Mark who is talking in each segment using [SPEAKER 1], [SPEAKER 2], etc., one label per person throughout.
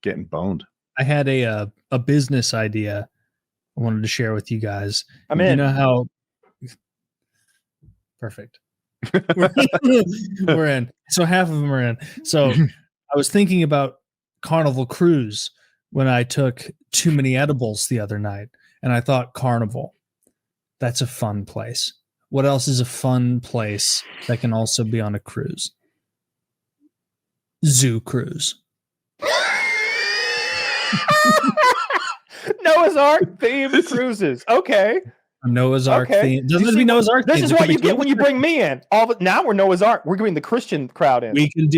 [SPEAKER 1] getting boned.
[SPEAKER 2] I had a business idea I wanted to share with you guys.
[SPEAKER 3] I'm in.
[SPEAKER 2] You know how perfect. We're in. So half of them are in. So I was thinking about Carnival Cruise when I took too many edibles the other night, and I thought Carnival. That's a fun place. What else is a fun place that can also be on a cruise? Zoo cruise.
[SPEAKER 3] Noah's Ark themed cruises. Okay.
[SPEAKER 2] Noah's Ark theme. Doesn't it be Noah's Ark?
[SPEAKER 3] This is what you get when you bring me in. Now we're Noah's Ark. We're getting the Christian crowd in.
[SPEAKER 2] We can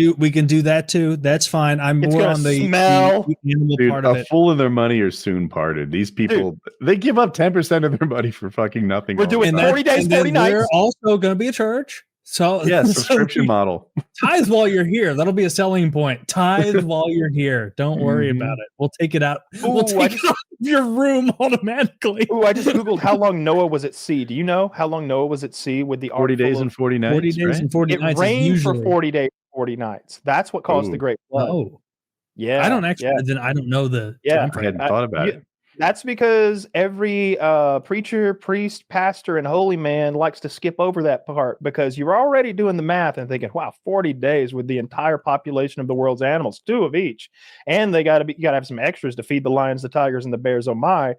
[SPEAKER 2] do that too. That's fine. I'm more on the animal part of it.
[SPEAKER 1] A fool and their money are soon parted. These people, they give up 10% of their money for fucking nothing.
[SPEAKER 3] We're doing 40 days, 40 nights.
[SPEAKER 2] We're also going to be a church. So
[SPEAKER 1] yeah, subscription model.
[SPEAKER 2] Tithe while you're here. That'll be a selling point. Tithe while you're here. Don't worry about it. We'll take it out. We'll take it out of your room automatically.
[SPEAKER 3] I just Googled how long Noah was at sea. Do you know how long Noah was at sea with the
[SPEAKER 1] 40 days and 40 nights?
[SPEAKER 2] 40 days and 40 nights.
[SPEAKER 3] It rained for 40 days, 40 nights. That's what caused the Great Flood.
[SPEAKER 2] Oh.
[SPEAKER 3] Yeah.
[SPEAKER 2] I don't actually. Then I don't know the.
[SPEAKER 3] Yeah.
[SPEAKER 1] I hadn't thought about it.
[SPEAKER 3] That's because every preacher, priest, pastor, and holy man likes to skip over that part because you're already doing the math and thinking, wow, 40 days with the entire population of the world's animals, 2 of each. And you gotta have some extras to feed the lions, the tigers, and the bears. Oh my.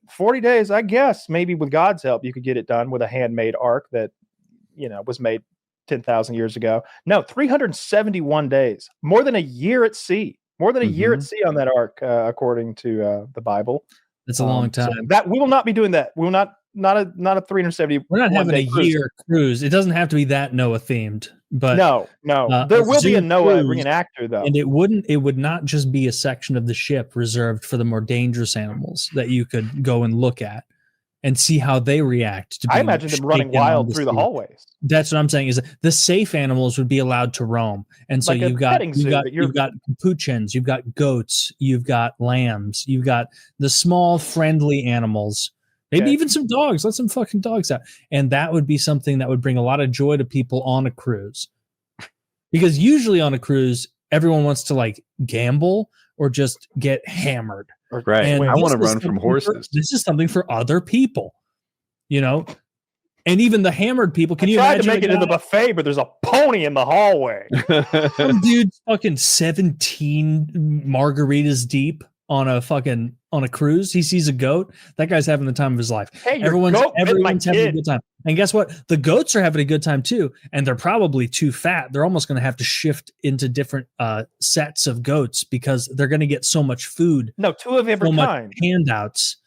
[SPEAKER 3] 40 days, I guess, maybe with God's help, you could get it done with a handmade ark that, was made 10,000 years ago. No, 371 days, more than a year at sea. More than a year at sea on that ark, according to the Bible.
[SPEAKER 2] It's a long time.
[SPEAKER 3] So that we will not be doing that. We will not a 370.
[SPEAKER 2] We're not having a year cruise. It doesn't have to be that Noah themed, but
[SPEAKER 3] no. There will be a Noah reenactor though,
[SPEAKER 2] and it would not just be a section of the ship reserved for the more dangerous animals that you could go and look at and see how they react.
[SPEAKER 3] I imagine them running wild through the hallways.
[SPEAKER 2] That's what I'm saying. Is that the safe animals would be allowed to roam, and so you've got capuchins, you've got goats, you've got lambs, you've got the small friendly animals, maybe even some dogs. Let some fucking dogs out, and that would be something that would bring a lot of joy to people on a cruise. Because usually on a cruise, everyone wants to gamble or just get hammered.
[SPEAKER 1] Right. And I want to run from horses.
[SPEAKER 2] This is something for other people, and even the hammered people. Can you imagine?
[SPEAKER 3] To make it to the buffet, but there's a pony in the hallway.
[SPEAKER 2] Some dude's fucking 17 margaritas deep on a cruise. He sees a goat. That guy's having the time of his life.
[SPEAKER 3] Hey,
[SPEAKER 2] everyone's having a good time. And guess what? The goats are having a good time too. And they're probably too fat. They're almost going to have to shift into different sets of goats because they're going to get so much food.
[SPEAKER 3] No, 2 of every kind.
[SPEAKER 2] Handouts.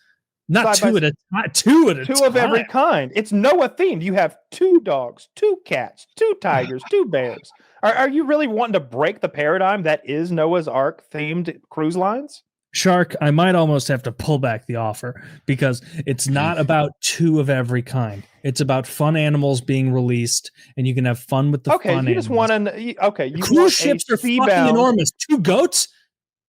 [SPEAKER 2] Not two at a time. 2 at a time.
[SPEAKER 3] 2 of every kind. It's Noah themed. You have 2 dogs, 2 cats, 2 tigers, 2 bears. Are you really wanting to break the paradigm that is Noah's Ark themed cruise lines?
[SPEAKER 2] Shark, I might almost have to pull back the offer because it's not about 2 of every kind. It's about fun animals being released, and you can have fun with the fun animals.
[SPEAKER 3] Just want to.
[SPEAKER 2] Cruise ships are fucking enormous. 2 goats?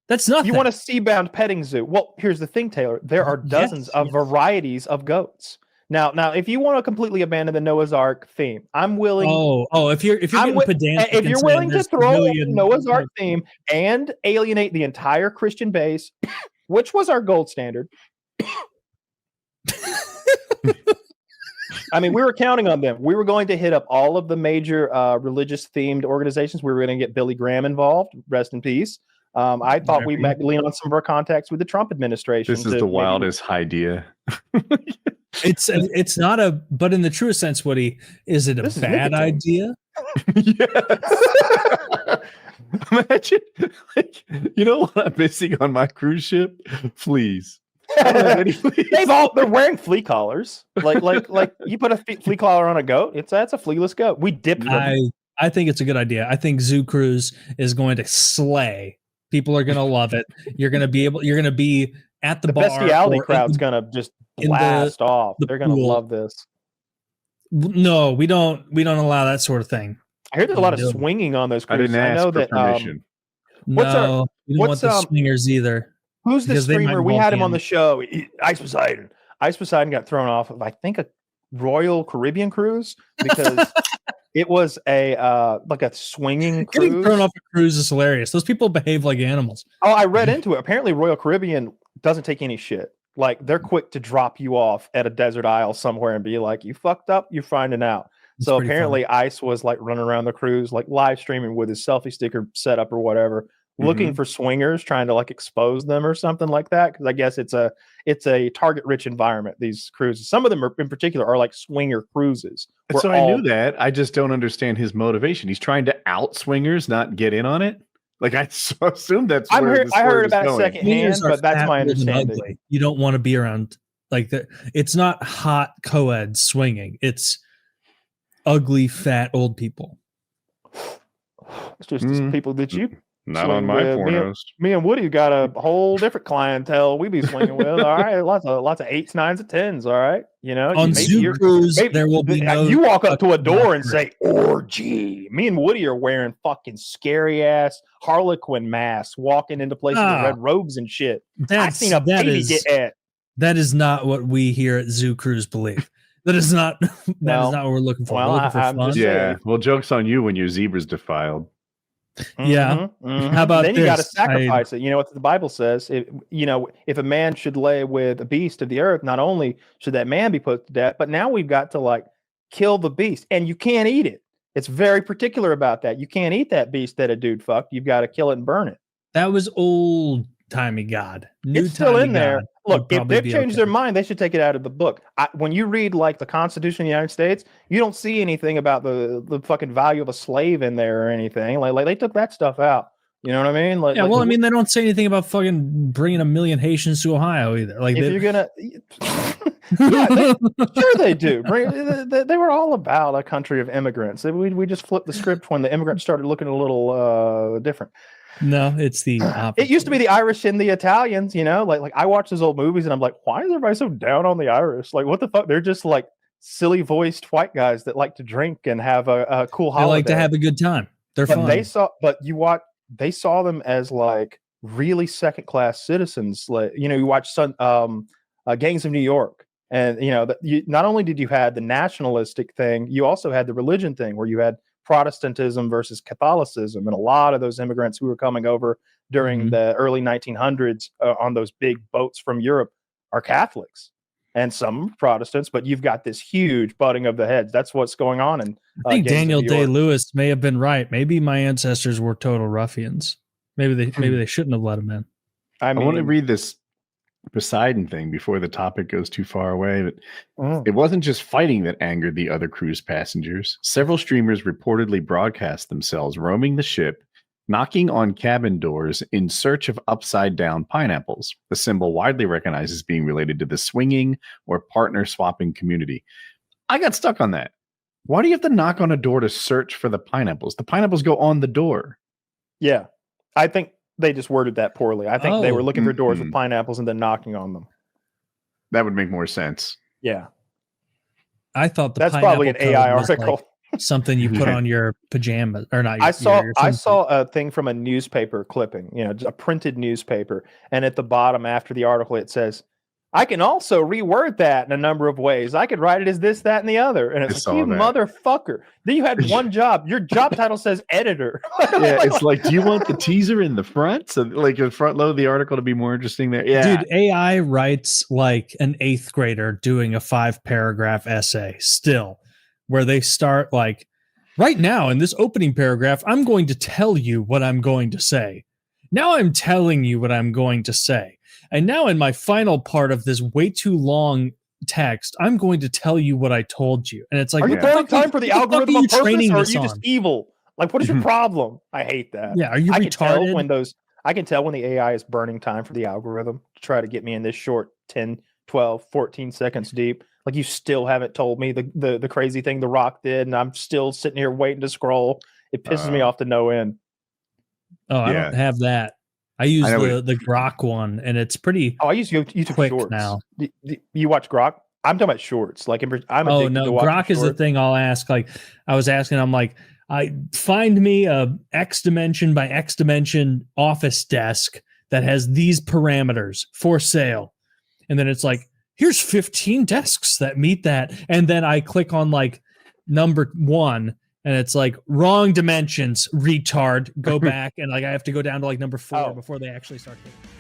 [SPEAKER 2] That's nothing.
[SPEAKER 3] You want a sea-bound petting zoo? Well, here's the thing, Taylor. There are dozens of varieties of goats. Now, if you want to completely abandon the Noah's Ark theme, I'm willing.
[SPEAKER 2] If you're getting pedantic,
[SPEAKER 3] if you're willing to throw Noah's Ark theme and alienate the entire Christian base, which was our gold standard. I mean, we were counting on them. We were going to hit up all of the major religious themed organizations. We were going to get Billy Graham involved. Rest in peace. I thought we might lean on some of our contacts with the Trump administration.
[SPEAKER 1] This is the wildest idea.
[SPEAKER 2] It's not but in the truest sense, Woody, is it a bad idea?
[SPEAKER 1] Imagine, what I'm missing on my cruise ship? Fleas.
[SPEAKER 3] They're wearing flea collars. Like you put a flea collar on a goat. That's a flealess goat. We dip them.
[SPEAKER 2] I think it's a good idea. I think Zoo Cruise is going to slay. People are going to love it. You're going to be at the bar.
[SPEAKER 3] The bestiality crowd's going to just blast off. They're going to love this.
[SPEAKER 2] No, we don't allow that sort of thing.
[SPEAKER 3] I heard there's a lot of swinging on those cruises.
[SPEAKER 1] I didn't ask for permission.
[SPEAKER 2] We don't want the swingers either.
[SPEAKER 3] Who's the streamer? We had him on the show. Ice Poseidon. Ice Poseidon got thrown off of, I think, a Royal Caribbean cruise because It was a like a swinging cruise.
[SPEAKER 2] Getting thrown off a cruise is hilarious. Those people behave like animals.
[SPEAKER 3] Oh, I read into it. Apparently, Royal Caribbean doesn't take any shit. Like they're quick to drop you off at a desert isle somewhere and be like, "You fucked up. You're finding out."
[SPEAKER 2] It's
[SPEAKER 3] so apparently, Ice was like running around the cruise, like live streaming with his selfie sticker setup or whatever, looking for swingers, trying to like expose them or something like that. Because I guess it's a target rich environment. These cruises, some of them are, in particular, are like swinger cruises.
[SPEAKER 1] So I knew that. I just don't understand his motivation. He's trying to out swingers, not get in on it. Like I assume that's.
[SPEAKER 3] I heard about it secondhand, but that's my understanding.
[SPEAKER 2] Ugly. You don't want to be around like that. It's not hot co-ed swinging. It's ugly, fat old people.
[SPEAKER 3] It's just people that you.
[SPEAKER 1] Not on my pornos.
[SPEAKER 3] Me and Woody got a whole different clientele we be swinging with. All right, lots of 8s, 9s, and 10s. All right, you know.
[SPEAKER 2] On Zoo Cruise, there will be no.
[SPEAKER 3] You walk up to a door and say orgy. Me and Woody are wearing fucking scary ass Harlequin masks, walking into places with red robes and shit. I've seen a baby get at.
[SPEAKER 2] That is not what we here at Zoo Cruise believe. That is not. That is not what we're looking for.
[SPEAKER 3] Well,
[SPEAKER 2] we're looking for fun.
[SPEAKER 1] Yeah. Well, joke's on you when your zebra's defiled.
[SPEAKER 2] Yeah. How about
[SPEAKER 3] then
[SPEAKER 2] this?
[SPEAKER 3] You got to sacrifice it. You know what the Bible says? If a man should lay with a beast of the earth, not only should that man be put to death, but now we've got to like kill the beast, and you can't eat it. It's very particular about that. You can't eat that beast that a dude fucked. You've got to kill it and burn it.
[SPEAKER 2] That was old timey God.
[SPEAKER 3] It's still in there. Look, if they've changed their mind, they should take it out of the book. When you read like the Constitution of the United States, you don't see anything about the fucking value of a slave in there or anything. Like they took that stuff out. You know what I mean? Like,
[SPEAKER 2] yeah. Well, I mean, they don't say anything about fucking bringing 1 million Haitians to Ohio either. Like,
[SPEAKER 3] if you're gonna, sure they do. They were all about a country of immigrants. We just flipped the script when the immigrants started looking a little different.
[SPEAKER 2] No, it's the opposite.
[SPEAKER 3] It used to be the Irish and the Italians, you know, like I watch those old movies and I'm like, why is everybody so down on the Irish? Like, what the fuck? They're just like silly voiced white guys that like to drink and have a cool holiday.
[SPEAKER 2] They like to have a good time. They're fun.
[SPEAKER 3] They saw them as like really second class citizens. Like, you know, you watch Gangs of New York, and you know, not only did you have the nationalistic thing, you also had the religion thing where you had Protestantism versus Catholicism, and a lot of those immigrants who were coming over during the early 1900s on those big boats from Europe are Catholics, and some Protestants. But you've got this huge butting of the heads. That's what's going on. And
[SPEAKER 2] I think Daniel Day-Lewis may have been right. Maybe my ancestors were total ruffians. Maybe they shouldn't have let them in.
[SPEAKER 1] I want to read this Poseidon thing before the topic goes too far away, but it wasn't just fighting that angered the other cruise passengers. Several streamers reportedly broadcast themselves roaming the ship, knocking on cabin doors in search of upside down pineapples, a symbol widely recognized as being related to the swinging or partner swapping community. I got stuck on that. Why do you have to knock on a door to search for the pineapples? The pineapples go on the door.
[SPEAKER 3] Yeah, I think they just worded that poorly. I think they were looking for doors with pineapples and then knocking on them.
[SPEAKER 1] That would make more sense.
[SPEAKER 3] Yeah.
[SPEAKER 2] I thought
[SPEAKER 3] that's probably an AI article.
[SPEAKER 2] Like something you put on your pajamas or not.
[SPEAKER 3] I saw a thing from a newspaper clipping, you know, a printed newspaper. And at the bottom after the article, it says, I can also reword that in a number of ways. I could write it as this, that, and the other. And it's like, you motherfucker. Then you had one job. Your job title says editor.
[SPEAKER 1] Yeah, it's like, do you want the teaser in the front? So like the front load of the article to be more interesting there. Yeah.
[SPEAKER 2] Dude, AI writes like an 8th grader doing a 5-paragraph essay still, where they start like, right now in this opening paragraph, I'm going to tell you what I'm going to say. Now I'm telling you what I'm going to say. And now in my final part of this way too long text, I'm going to tell you what I told you. And it's like,
[SPEAKER 3] are you burning time for the algorithm on purpose, or are you just evil? Like, what is your problem? I hate that.
[SPEAKER 2] Yeah, are you retarded?
[SPEAKER 3] I can tell when the AI is burning time for the algorithm to try to get me in this short 10, 12, 14 seconds deep. Like, you still haven't told me the crazy thing The Rock did, and I'm still sitting here waiting to scroll. It pisses me off to no end.
[SPEAKER 2] Oh, I don't have that. I use the Grok one, and it's pretty.
[SPEAKER 3] Oh, I use YouTube
[SPEAKER 2] quick
[SPEAKER 3] Shorts
[SPEAKER 2] now.
[SPEAKER 3] You watch Grok? I'm talking about Shorts. Like, I'm addicted to watching
[SPEAKER 2] Grok is the thing I'll ask. Like, I was asking, I'm like, I find me a X dimension by X dimension office desk that has these parameters for sale, and then it's like, here's 15 desks that meet that, and then I click on like number 1. And it's like wrong dimensions, retard. Go back, and like I have to go down to like number 4 before they actually start hitting.